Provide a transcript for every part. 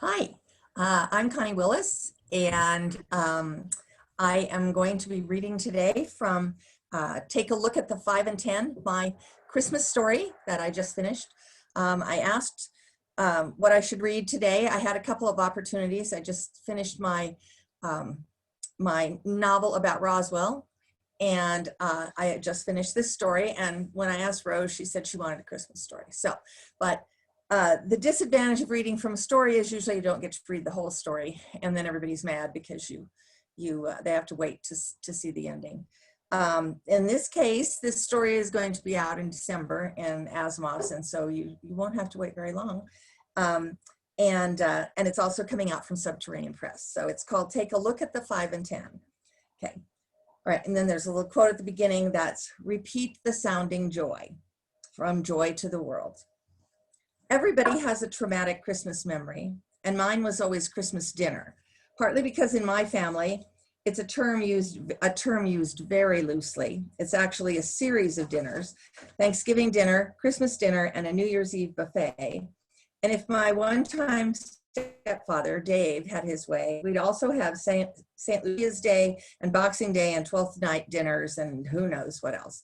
Hi, I'm Connie Willis, and I am going to be reading today from Take a Look at the 5 and 10, my Christmas story that I just finished. I asked what I should read today. I had a couple of opportunities. I just finished my my novel about Roswell, and I had just finished this story. And when I asked Rose, she said she wanted a Christmas story. But the disadvantage of reading from a story is usually you don't get to read the whole story, and then everybody's mad because they have to wait to see the ending. In this case, this story is going to be out in December in Asimov's, and so you won't have to wait very long. And it's also coming out from Subterranean Press. So it's called Take a Look at the 5 and 10. Okay. All right, and then there's a little quote at the beginning that's repeat the sounding joy, from joy to the world. Everybody has a traumatic Christmas memory, and mine was always Christmas dinner, partly because in my family, it's a term used very loosely. It's actually a series of dinners: Thanksgiving dinner, Christmas dinner, and a New Year's Eve buffet. And if my one-time stepfather, Dave, had his way, we'd also have St. Lucia's Day and Boxing Day and 12th night dinners and who knows what else.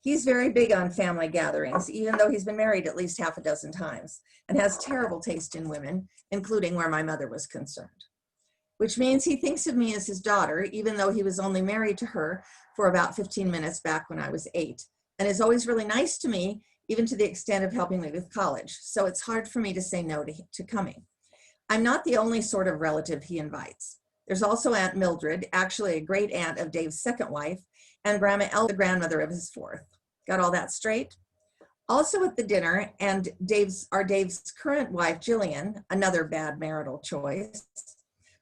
He's very big on family gatherings, even though he's been married at least half a dozen times, and has terrible taste in women, including where my mother was concerned. Which means he thinks of me as his daughter, even though he was only married to her for about 15 minutes back when I was 8, and is always really nice to me, even to the extent of helping me with college. So it's hard for me to say no to coming. I'm not the only sort of relative he invites. There's also Aunt Mildred, actually a great aunt of Dave's second wife, and Grandma El, the grandmother of his fourth. Got all that straight? Also at the dinner, and Dave's current wife, Jillian, another bad marital choice,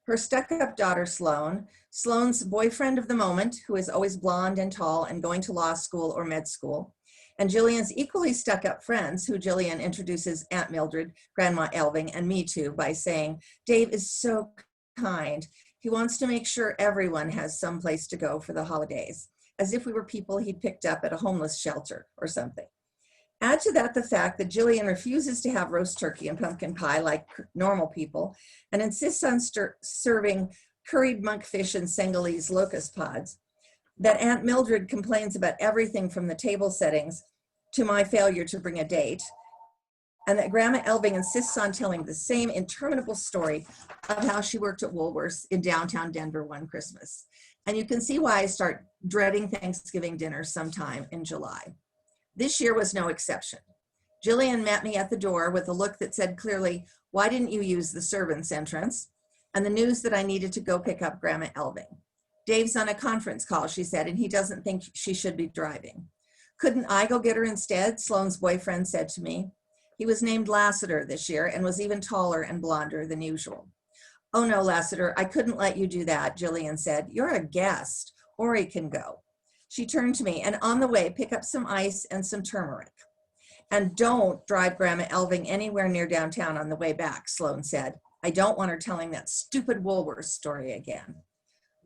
her stuck-up daughter, Sloane's boyfriend of the moment, who is always blonde and tall and going to law school or med school, and Jillian's equally stuck-up friends, who Jillian introduces Aunt Mildred, Grandma Elving, and me to by saying, Dave is so kind. He wants to make sure everyone has some place to go for the holidays, as if we were people he'd picked up at a homeless shelter or something. Add to that the fact that Jillian refuses to have roast turkey and pumpkin pie like normal people and insists on serving curried monkfish and Senegalese locust pods, that Aunt Mildred complains about everything from the table settings to my failure to bring a date, and that Grandma Elving insists on telling the same interminable story of how she worked at Woolworths in downtown Denver one Christmas. And you can see why I start dreading Thanksgiving dinner sometime in July. This year was no exception. Jillian met me at the door with a look that said clearly, why didn't you use the servants' entrance? And the news that I needed to go pick up Grandma Elving. Dave's on a conference call, she said, and he doesn't think she should be driving. Couldn't I go get her instead? Sloane's boyfriend said to me. He was named Lassiter this year and was even taller and blonder than usual. Oh no, Lassiter, I couldn't let you do that, Jillian said. You're a guest. Ori can go. She turned to me, and on the way, pick up some ice and some turmeric. And don't drive Grandma Elving anywhere near downtown on the way back, Sloane said. I don't want her telling that stupid Woolworths story again.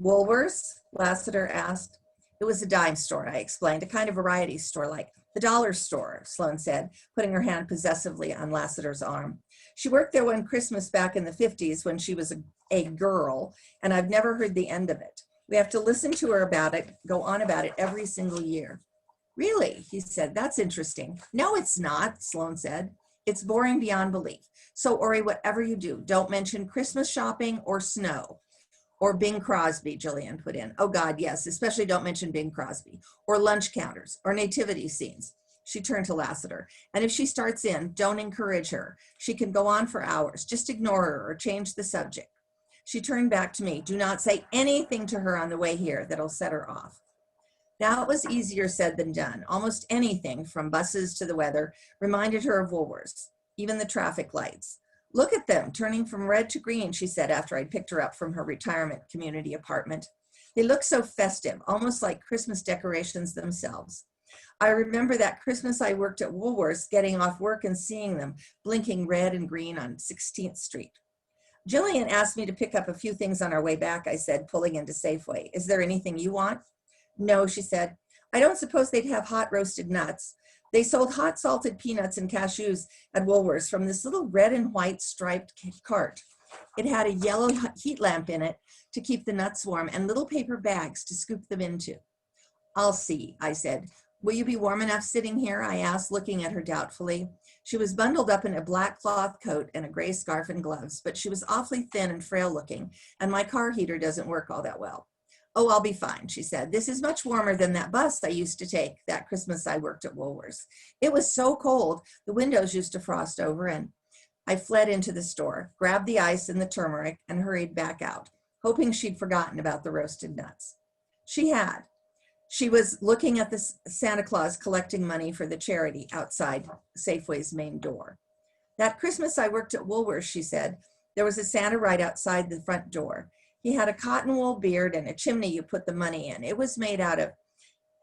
Woolworths? Lassiter asked. It was a dime store, I explained, a kind of variety store like the dollar store, Sloane said, putting her hand possessively on Lassiter's arm. She worked there one Christmas back in the 50s when she was a girl, and I've never heard the end of it. We have to listen to her about it, go on about it every single year. Really, he said, that's interesting. No, it's not, Sloane said. It's boring beyond belief. So, Ori, whatever you do, don't mention Christmas shopping or snow. Or Bing Crosby, Jillian put in. Oh God, yes, especially don't mention Bing Crosby. Or lunch counters, or nativity scenes. She turned to Lassiter. And if she starts in, don't encourage her. She can go on for hours. Just ignore her or change the subject. She turned back to me. Do not say anything to her on the way here that'll set her off. That was easier said than done. Almost anything, from buses to the weather, reminded her of Woolworths, even the traffic lights. Look at them, turning from red to green, she said after I'd picked her up from her retirement community apartment. They look so festive, almost like Christmas decorations themselves. I remember that Christmas I worked at Woolworths, getting off work and seeing them blinking red and green on 16th Street. Jillian asked me to pick up a few things on our way back, I said, pulling into Safeway. Is there anything you want? No, she said. I don't suppose they'd have hot roasted nuts, They sold hot salted peanuts and cashews at Woolworth's from this little red and white striped cart. It had a yellow heat lamp in it to keep the nuts warm and little paper bags to scoop them into. I'll see, I said. Will you be warm enough sitting here? I asked, looking at her doubtfully. She was bundled up in a black cloth coat and a gray scarf and gloves, but she was awfully thin and frail looking, and my car heater doesn't work all that well. Oh, I'll be fine, she said. This is much warmer than that bus I used to take that Christmas I worked at Woolworth's. It was so cold, the windows used to frost over, and I fled into the store, grabbed the ice and the turmeric, and hurried back out, hoping she'd forgotten about the roasted nuts. She had. She was looking at the Santa Claus collecting money for the charity outside Safeway's main door. That Christmas I worked at Woolworth's, she said, there was a Santa right outside the front door. He had a cotton wool beard and a chimney you put the money in. It was made out of...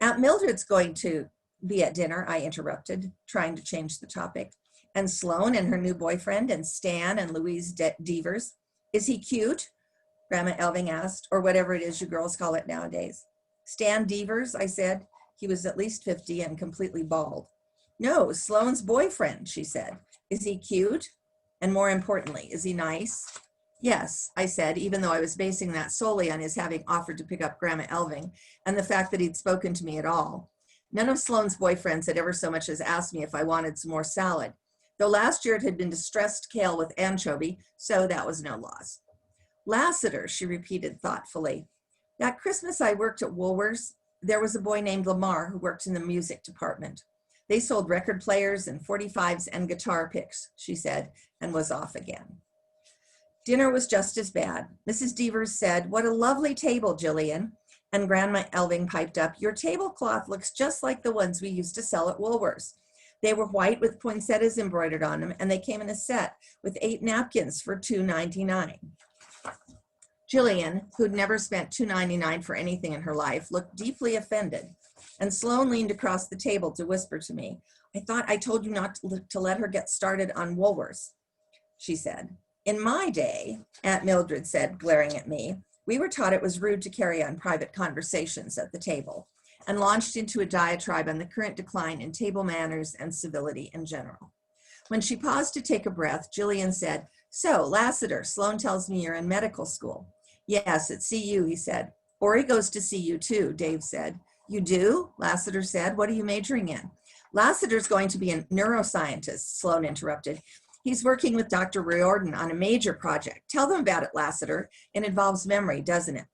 Aunt Mildred's going to be at dinner, I interrupted, trying to change the topic. And Sloan and her new boyfriend and Stan and Louise Devers. Is he cute? Grandma Elving asked, or whatever it is you girls call it nowadays. Stan Devers, I said. He was at least 50 and completely bald. No, Sloan's boyfriend, she said. Is he cute? And more importantly, is he nice? Yes, I said, even though I was basing that solely on his having offered to pick up Grandma Elving and the fact that he'd spoken to me at all. None of Sloan's boyfriends had ever so much as asked me if I wanted some more salad, though last year it had been distressed kale with anchovy, so that was no loss. Lassiter, she repeated thoughtfully. That Christmas I worked at Woolworth's, there was a boy named Lamar who worked in the music department. They sold record players and 45s and guitar picks, she said, and was off again. Dinner was just as bad. Mrs. Devers said, what a lovely table, Jillian. And Grandma Elving piped up, your tablecloth looks just like the ones we used to sell at Woolworth's. They were white with poinsettias embroidered on them, and they came in a set with 8 napkins for $2.99. Jillian, who'd never spent $2.99 for anything in her life, looked deeply offended, and Sloan leaned across the table to whisper to me, I thought I told you not to let her get started on Woolworth's, she said. In my day, Aunt Mildred said, glaring at me, we were taught it was rude to carry on private conversations at the table, and launched into a diatribe on the current decline in table manners and civility in general. When she paused to take a breath, Jillian said, so, Lassiter, Sloan tells me you're in medical school. Yes, at CU, he said. Ori goes to CU too, Dave said. You do? Lassiter said. What are you majoring in? Lassiter's going to be a neuroscientist, Sloan interrupted. He's working with Dr. Riordan on a major project. Tell them about it, Lassiter. It involves memory, doesn't it?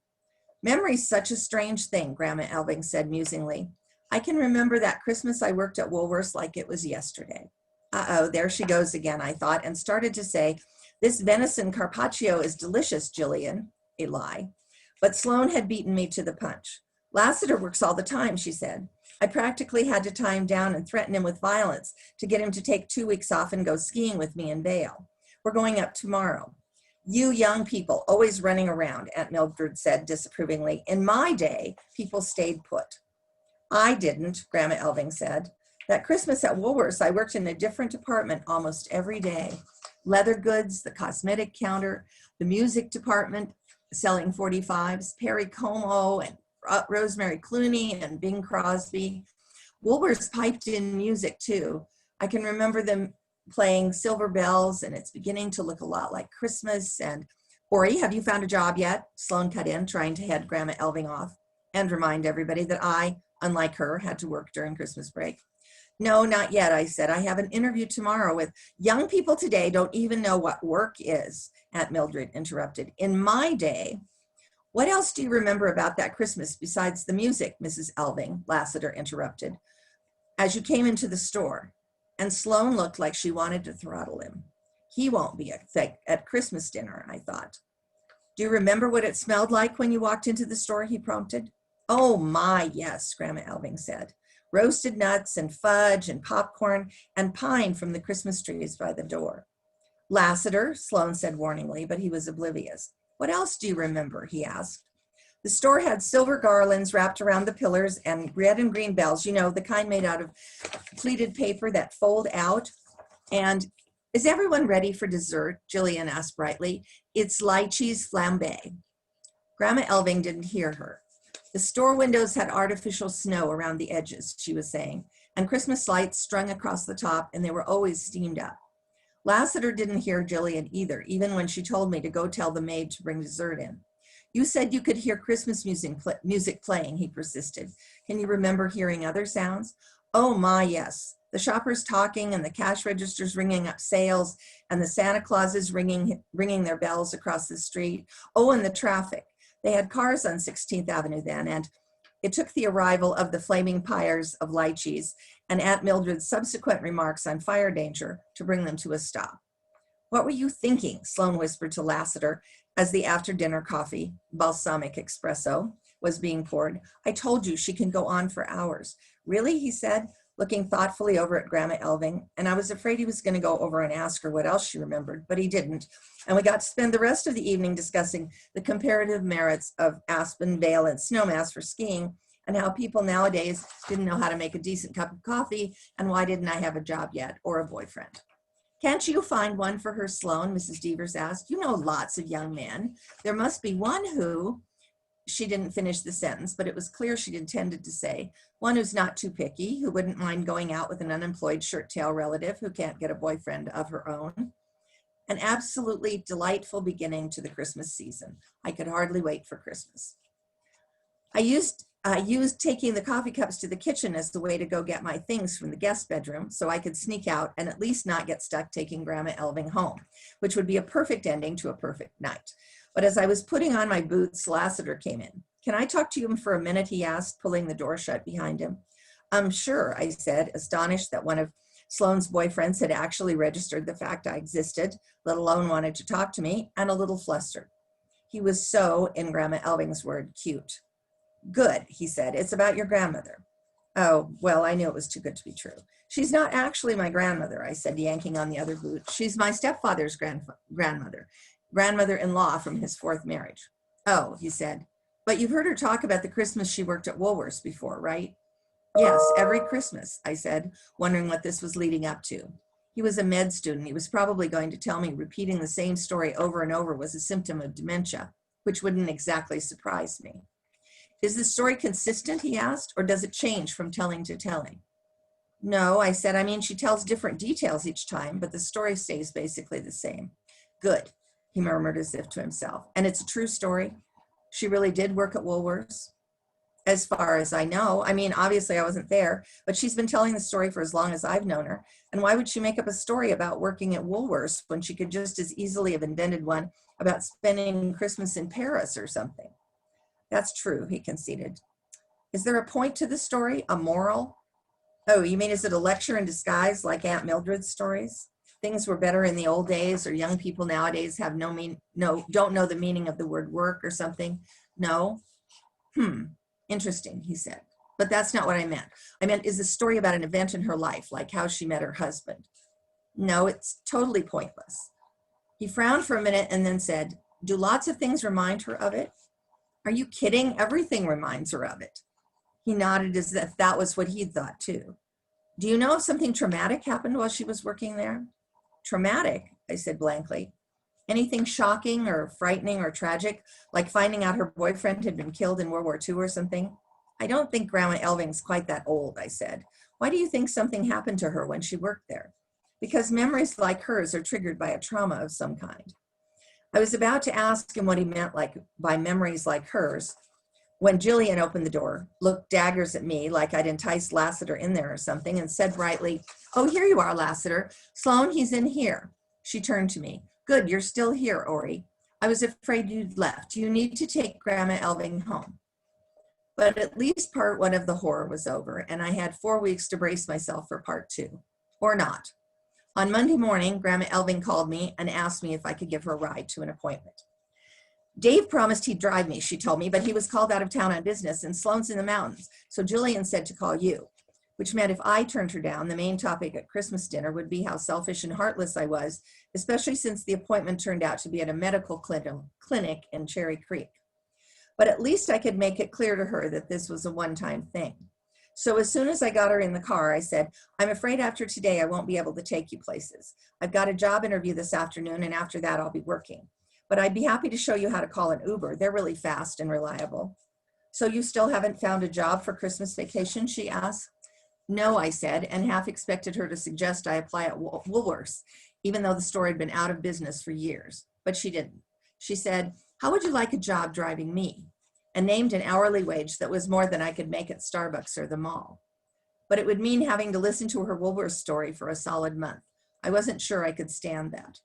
Memory's such a strange thing, Grandma Elving said musingly. I can remember that Christmas I worked at Woolworth's like it was yesterday. Uh-oh, there she goes again, I thought, and started to say, this venison carpaccio is delicious, Jillian. A lie. But Sloan had beaten me to the punch. Lassiter works all the time, she said. I practically had to tie him down and threaten him with violence to get him to take 2 weeks off and go skiing with me in Vail. We're going up tomorrow. You young people always running around, Aunt Mildred said disapprovingly. In my day, people stayed put. I didn't, Grandma Elving said. That Christmas at Woolworth's, I worked in a different department almost every day. Leather goods, the cosmetic counter, the music department, selling 45s, Perry Como and Rosemary Clooney and Bing Crosby. Woolworth's piped in music too. I can remember them playing Silver Bells, and it's beginning to look a lot like Christmas. And Ori, have you found a job yet? Sloan cut in, trying to head Grandma Elving off and remind everybody that I, unlike her, had to work during Christmas break. No, not yet, I said. I have an interview tomorrow with young people today don't even know what work is, Aunt Mildred interrupted. In my day, what else do you remember about that Christmas besides the music, Mrs. Elving? Lassiter interrupted. As you came into the store, and Sloan looked like she wanted to throttle him. He won't be at Christmas dinner, I thought. Do you remember what it smelled like when you walked into the store, he prompted. Oh my, yes, Grandma Elving said. Roasted nuts and fudge and popcorn and pine from the Christmas trees by the door. Lassiter, Sloan said warningly, but he was oblivious. What else do you remember, he asked. The store had silver garlands wrapped around the pillars and red and green bells, you know, the kind made out of pleated paper that fold out. And is everyone ready for dessert? Jillian asked brightly. It's lychees flambé. Grandma Elving didn't hear her. The store windows had artificial snow around the edges, she was saying, and Christmas lights strung across the top, and they were always steamed up. Lassiter didn't hear Jillian either, even when she told me to go tell the maid to bring dessert in. You said you could hear Christmas music playing, he persisted. Can you remember hearing other sounds? Oh my, yes. The shoppers talking and the cash registers ringing up sales and the Santa Clauses ringing their bells across the street. Oh, and the traffic. They had cars on 16th Avenue then, and it took the arrival of the flaming pyres of lychees and Aunt Mildred's subsequent remarks on fire danger to bring them to a stop. What were you thinking? Sloan whispered to Lassiter as the after-dinner coffee, balsamic espresso, was being poured. I told you she can go on for hours. Really? He said, looking thoughtfully over at Grandma Elving, and I was afraid he was going to go over and ask her what else she remembered, but he didn't. And we got to spend the rest of the evening discussing the comparative merits of Aspen, Vale, and Snowmass for skiing, and how people nowadays didn't know how to make a decent cup of coffee, and why didn't I have a job yet or a boyfriend. Can't you find one for her, Sloan? Mrs. Devers asked. You know lots of young men. There must be one who, she didn't finish the sentence, but it was clear she'd intended to say, one who's not too picky, who wouldn't mind going out with an unemployed shirt-tail relative who can't get a boyfriend of her own. An absolutely delightful beginning to the Christmas season. I could hardly wait for Christmas. I used taking the coffee cups to the kitchen as the way to go get my things from the guest bedroom so I could sneak out and at least not get stuck taking Grandma Elving home, which would be a perfect ending to a perfect night. But as I was putting on my boots, Lassiter came in. Can I talk to you for a minute, he asked, pulling the door shut behind him. Sure, I said, astonished that one of Sloan's boyfriends had actually registered the fact I existed, let alone wanted to talk to me, and a little flustered. He was so, in Grandma Elving's word, cute. Good, he said. It's about your grandmother. Oh, well, I knew it was too good to be true. She's not actually my grandmother, I said, yanking on the other boot. She's my stepfather's grandmother, grandmother-in-law from his fourth marriage. Oh, he said, but you've heard her talk about the Christmas she worked at Woolworth's before, right? Yes, every Christmas, I said, wondering what this was leading up to. He was a med student. He was probably going to tell me repeating the same story over and over was a symptom of dementia, which wouldn't exactly surprise me. Is the story consistent, he asked, or does it change from telling to telling? No, I said, I mean, she tells different details each time, but the story stays basically the same. Good, he murmured as if to himself. And it's a true story? She really did work at Woolworth's? As far as I know. I mean, obviously I wasn't there, but she's been telling the story for as long as I've known her. And why would she make up a story about working at Woolworth's when she could just as easily have invented one about spending Christmas in Paris or something? That's true, he conceded. Is there a point to the story, a moral? Oh, you mean is it a lecture in disguise like Aunt Mildred's stories? Things were better in the old days, or young people nowadays have don't know the meaning of the word work or something? No? Interesting, he said. But that's not what I meant. I meant, is the story about an event in her life, like how she met her husband? No, it's totally pointless. He frowned for a minute and then said, do lots of things remind her of it? Are you kidding? Everything reminds her of it. He nodded as if that was what he'd thought too. Do you know if something traumatic happened while she was working there? Traumatic, I said blankly. Anything shocking or frightening or tragic, like finding out her boyfriend had been killed in World War II or something? I don't think Grandma Elving's quite that old, I said. Why do you think something happened to her when she worked there? Because memories like hers are triggered by a trauma of some kind. I was about to ask him what he meant by memories like hers when Jillian opened the door, looked daggers at me like I'd enticed Lassiter in there or something, and said brightly, oh, here you are, Lassiter. Sloan, he's in here. She turned to me. Good, you're still here, Ori. I was afraid you'd left. You need to take Grandma Elving home. But at least part one of the horror was over, and I had 4 weeks to brace myself for part two. Or not. On Monday morning, Grandma Elving called me and asked me if I could give her a ride to an appointment. Dave promised he'd drive me, she told me, but he was called out of town on business, and Sloan's in the mountains, so Jillian said to call you, which meant if I turned her down, the main topic at Christmas dinner would be how selfish and heartless I was, especially since the appointment turned out to be at a medical clinic in Cherry Creek. But at least I could make it clear to her that this was a one-time thing. So as soon as I got her in the car, I said, I'm afraid after today I won't be able to take you places. I've got a job interview this afternoon, and after that I'll be working. But I'd be happy to show you how to call an Uber. They're really fast and reliable. So you still haven't found a job for Christmas vacation, she asked. No, I said, and half expected her to suggest I apply at Woolworths, even though the store had been out of business for years. But she didn't. She said, "How would you like a job driving me?" and named an hourly wage that was more than I could make at Starbucks or the mall. But it would mean having to listen to her Woolworths story for a solid month. I wasn't sure I could stand that.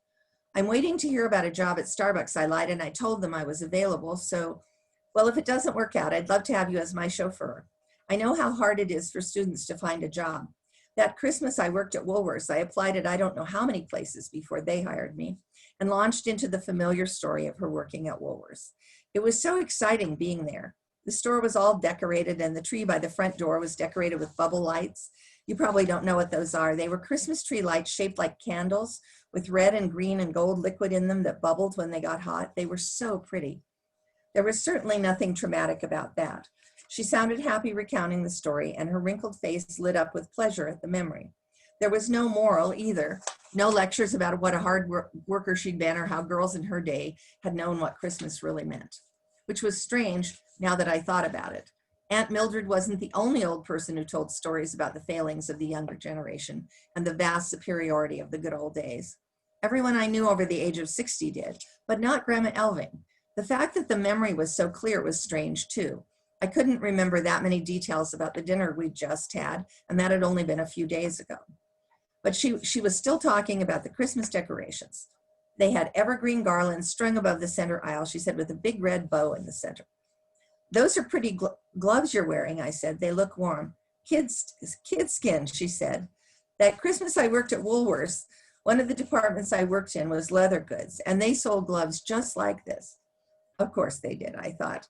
"I'm waiting to hear about a job at Starbucks," I lied, and I told them I was available. So, well, if it doesn't work out, I'd love to have you as my chauffeur. I know how hard it is for students to find a job. That Christmas I worked at Woolworths. I applied at I don't know how many places before they hired me and launched into the familiar story of her working at Woolworths. It was so exciting being there. The store was all decorated and the tree by the front door was decorated with bubble lights. You probably don't know what those are. They were Christmas tree lights shaped like candles with red and green and gold liquid in them that bubbled when they got hot. They were so pretty. There was certainly nothing traumatic about that. She sounded happy recounting the story, and her wrinkled face lit up with pleasure at the memory. There was no moral either, no lectures about what a hard worker she'd been or how girls in her day had known what Christmas really meant, which was strange now that I thought about it. Aunt Mildred wasn't the only old person who told stories about the failings of the younger generation and the vast superiority of the good old days. Everyone I knew over the age of 60 did, but not Grandma Elving. The fact that the memory was so clear was strange too. I couldn't remember that many details about the dinner we'd just had, and that had only been a few days ago. But she was still talking about the Christmas decorations. They had evergreen garlands strung above the center aisle, she said, with a big red bow in the center. "Those are pretty gloves you're wearing," I said. "They look warm." Kid skin," she said. "That Christmas I worked at Woolworths, one of the departments I worked in was leather goods, and they sold gloves just like this." Of course they did, I thought.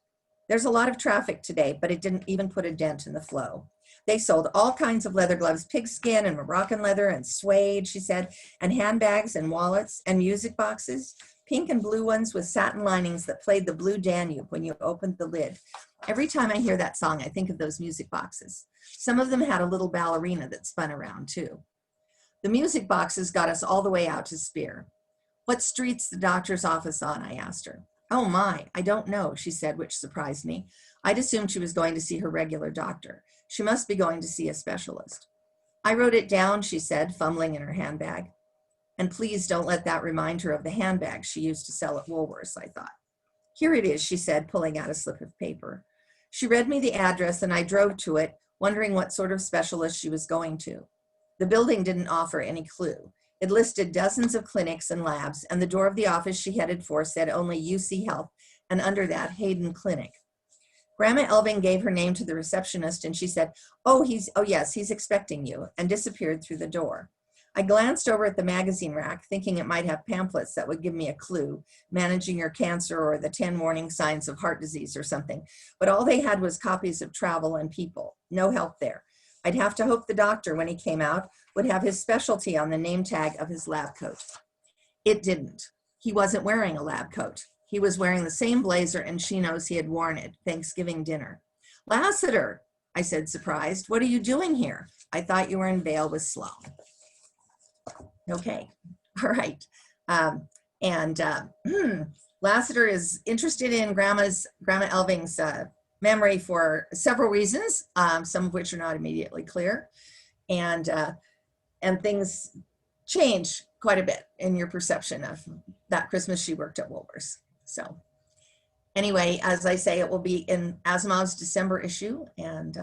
There's a lot of traffic today, but it didn't even put a dent in the flow. "They sold all kinds of leather gloves, pigskin and Moroccan leather and suede," she said, "and handbags and wallets and music boxes, pink and blue ones with satin linings that played the Blue Danube when you opened the lid. Every time I hear that song, I think of those music boxes. Some of them had a little ballerina that spun around too." The music boxes got us all the way out to Spear. "What street's the doctor's office on?" I asked her. "Oh my, I don't know," she said, which surprised me. I'd assumed she was going to see her regular doctor. She must be going to see a specialist. "I wrote it down," she said, fumbling in her handbag. And please don't let that remind her of the handbag she used to sell at Woolworths, I thought. "Here it is," she said, pulling out a slip of paper. She read me the address and I drove to it, wondering what sort of specialist she was going to. The building didn't offer any clue. It listed dozens of clinics and labs, and the door of the office she headed for said only UC Health, and under that, Hayden Clinic. Grandma Elving gave her name to the receptionist, and she said, oh yes, he's expecting you," and disappeared through the door. I glanced over at the magazine rack, thinking it might have pamphlets that would give me a clue, Managing Your Cancer or the 10 Warning Signs of Heart Disease or something, but all they had was copies of Travel and People. No help there. I'd have to hope the doctor, when he came out, would have his specialty on the name tag of his lab coat. It didn't. He wasn't wearing a lab coat. He was wearing the same blazer and chinos he had worn at Thanksgiving dinner. "Lassiter," I said, surprised, "what are you doing here? I thought you were in Vail with Sloan." Okay, all right. Lassiter is interested in Grandma Elving's memory for several reasons, some of which are not immediately clear. And things change quite a bit in your perception of that Christmas she worked at Woolworths. So anyway, as I say, it will be in Asimov's December issue, and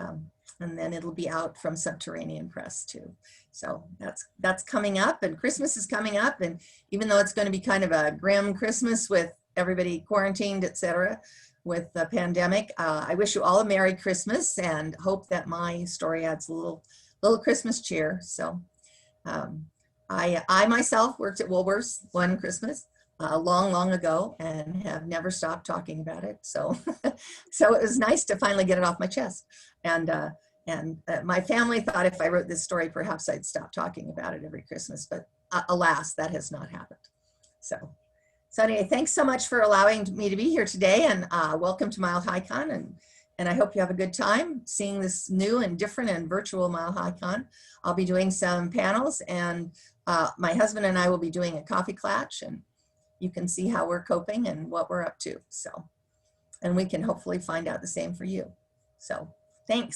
then it'll be out from Subterranean Press too. So that's coming up, and Christmas is coming up, and even though it's going to be kind of a grim Christmas with everybody quarantined, etc., with the pandemic, I wish you all a Merry Christmas and hope that my story adds a little Christmas cheer. So I myself worked at Woolworths one Christmas long ago and have never stopped talking about it. So so it was nice to finally get it off my chest. And my family thought if I wrote this story, perhaps I'd stop talking about it every Christmas, but alas, that has not happened. So anyway, thanks so much for allowing me to be here today, and welcome to MileHiCon, and I hope you have a good time seeing this new and different and virtual MileHiCon. I'll be doing some panels, and my husband and I will be doing a coffee klatch, and you can see how we're coping and what we're up to. So, and we can hopefully find out the same for you. So, thanks.